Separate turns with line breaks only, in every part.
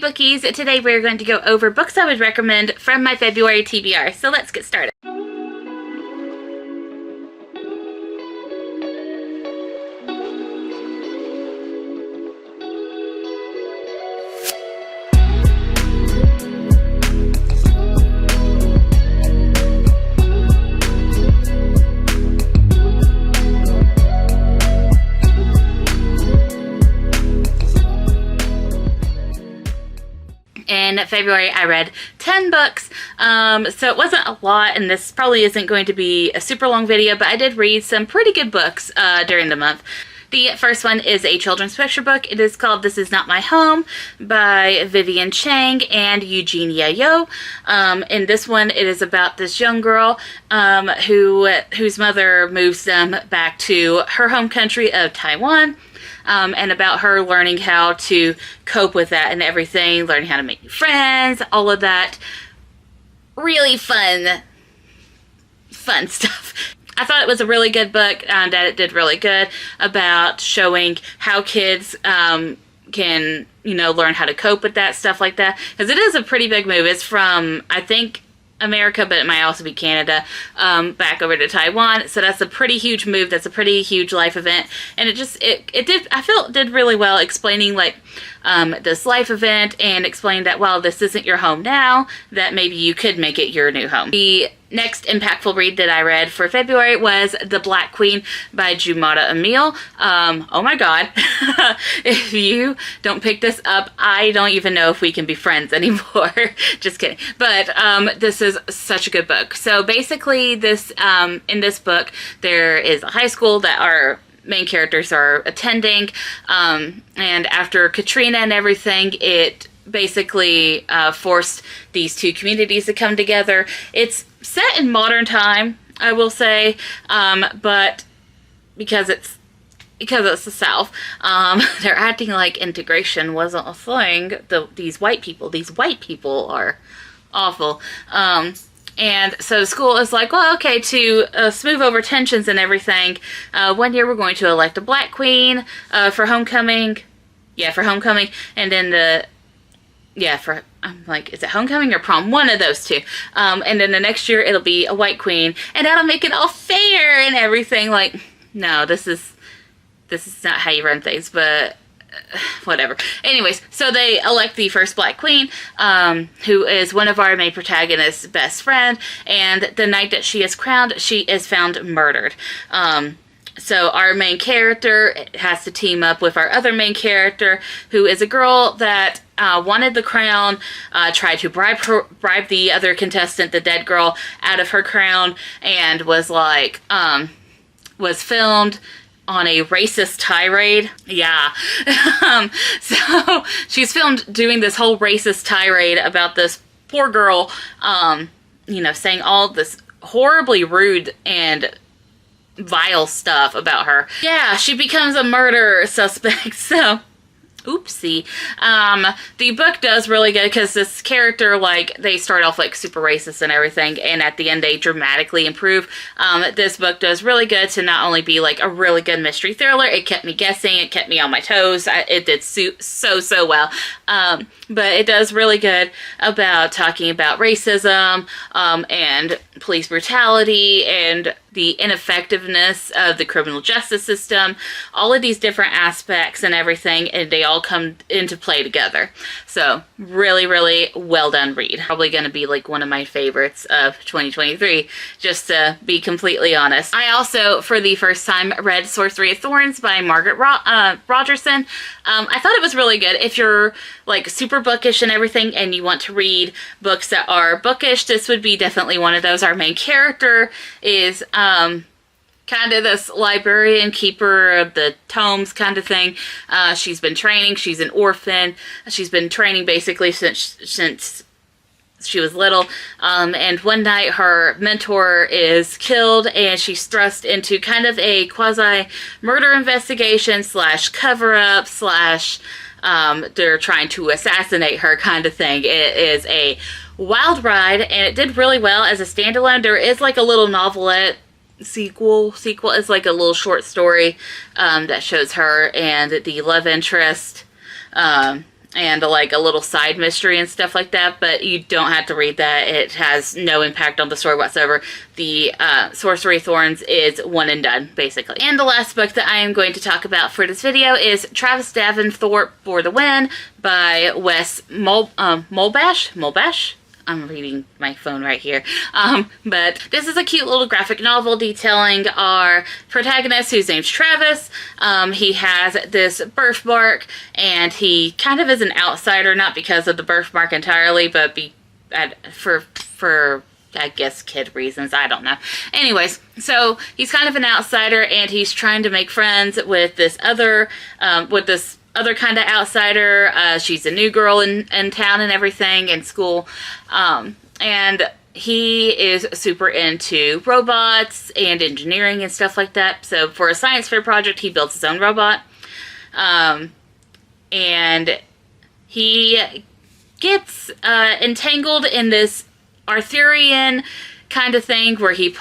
Bookies. Today we're going to go over books I would recommend from my February TBR. So let's get started. In February, I read 10 books, so it wasn't a lot, and this probably isn't going to be a super long video, but I did read some pretty good books during the month. The first one is a children's picture book. It is called This Is Not My Home by Vivienne, Chang, and Eugenie. In this one, it is about this young girl whose mother moves them back to her home country of Taiwan. And about her learning how to cope with that and everything, learning how to make new friends, all of that really fun stuff. I thought it was a really good book, that it did really good about showing how kids can, learn how to cope with that, stuff like that. Because it is a pretty big move. It's from, I think, America, but it might also be Canada, back over to Taiwan. So that's a pretty huge move. That's a pretty huge life event. And I feel it did really well explaining this life event and explaining that while this isn't your home now, that maybe you could make it your new home. The next impactful read that I read for February was The Black Queen by Jumata Emill. Oh my god. If you don't pick this up, I don't even know if we can be friends anymore. Just kidding. But this is such a good book. So basically this in this book there is a high school that our main characters are attending, and after Katrina and everything, it basically forced these two communities to come together. It's set in modern time, I will say, but because it's the South, they're acting like integration wasn't a thing. These white people are awful. And so the school is like, well, okay, to smooth over tensions and everything, one year we're going to elect a black queen for homecoming. Yeah, for homecoming. And then I'm like, is it homecoming or prom? One of those two. And then the next year it'll be a white queen. And that'll make it all fair and everything. Like, no, this is not how you run things, but whatever. Anyways, so they elect the first black queen, who is one of our main protagonists' best friend, and the night that she is crowned, she is found murdered. So our main character has to team up with our other main character, who is a girl that wanted the crown, tried to bribe the other contestant, the dead girl, out of her crown, and was filmed on a racist tirade. Yeah. So she's filmed doing this whole racist tirade about this poor girl, saying all this horribly rude and vile stuff about her. Yeah, she becomes a murder suspect, so oopsie. The book does really good because this character, they start off super racist and everything, and at the end they dramatically improve. This book does really good to not only be a really good mystery thriller, it kept me guessing, it kept me on my toes, it did so well. But it does really good about talking about racism, and police brutality, and the ineffectiveness of the criminal justice system, all of these different aspects and everything, and they all come into play together. So really, really well done read. Probably going to be one of my favorites of 2023, just to be completely honest. I also, for the first time, read Sorcery of Thorns by Margaret Rogerson. I thought it was really good. If you're super bookish and everything and you want to read books that are bookish, this would be definitely one of those. Our main character is kind of this librarian, keeper of the tomes kind of thing. She's been training. She's an orphan. She's been training basically since she was little. And one night her mentor is killed and she's thrust into kind of a quasi-murder investigation / cover-up / they're trying to assassinate her kind of thing. It is a wild ride, and it did really well as a standalone. There is a little novelette sequel is a little short story that shows her and the love interest and like a little side mystery and stuff like that, but you don't have to read that. It has no impact on the story whatsoever. The Sorcery Thorns is one and done, basically. And the last book that I am going to talk about for this video is Travis Daventhorpe for the Win by Wes Molebash? I'm reading my phone right here. But this is a cute little graphic novel detailing our protagonist, whose name's Travis. He has this birthmark, and he kind of is an outsider, not because of the birthmark entirely, but for I guess kid reasons, I don't know. Anyways, so he's kind of an outsider, and he's trying to make friends with this other kind of outsider. She's a new girl in town and everything, in school. And he is super into robots and engineering and stuff like that. So for a science fair project, he builds his own robot. And he gets entangled in this Arthurian kind of thing where he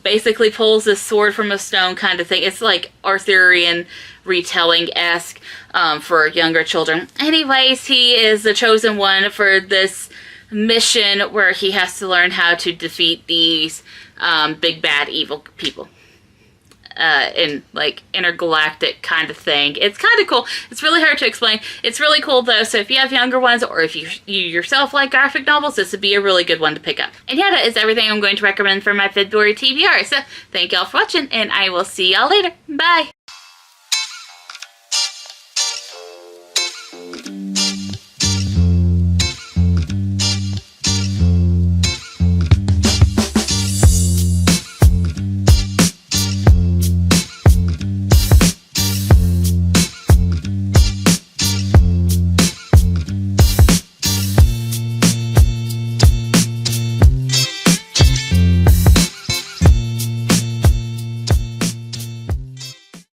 basically pulls this sword from a stone kind of thing. It's like Arthurian retelling-esque for younger children. Anyways, he is the chosen one for this mission where he has to learn how to defeat these big bad evil people. In like intergalactic kind of thing. It's kind of cool. It's really hard to explain. It's really cool though, so if you have younger ones, or if you yourself like graphic novels, this would be a really good one to pick up. And yeah, that is everything I'm going to recommend for my February TBR. So thank y'all for watching, and I will see y'all later. Bye!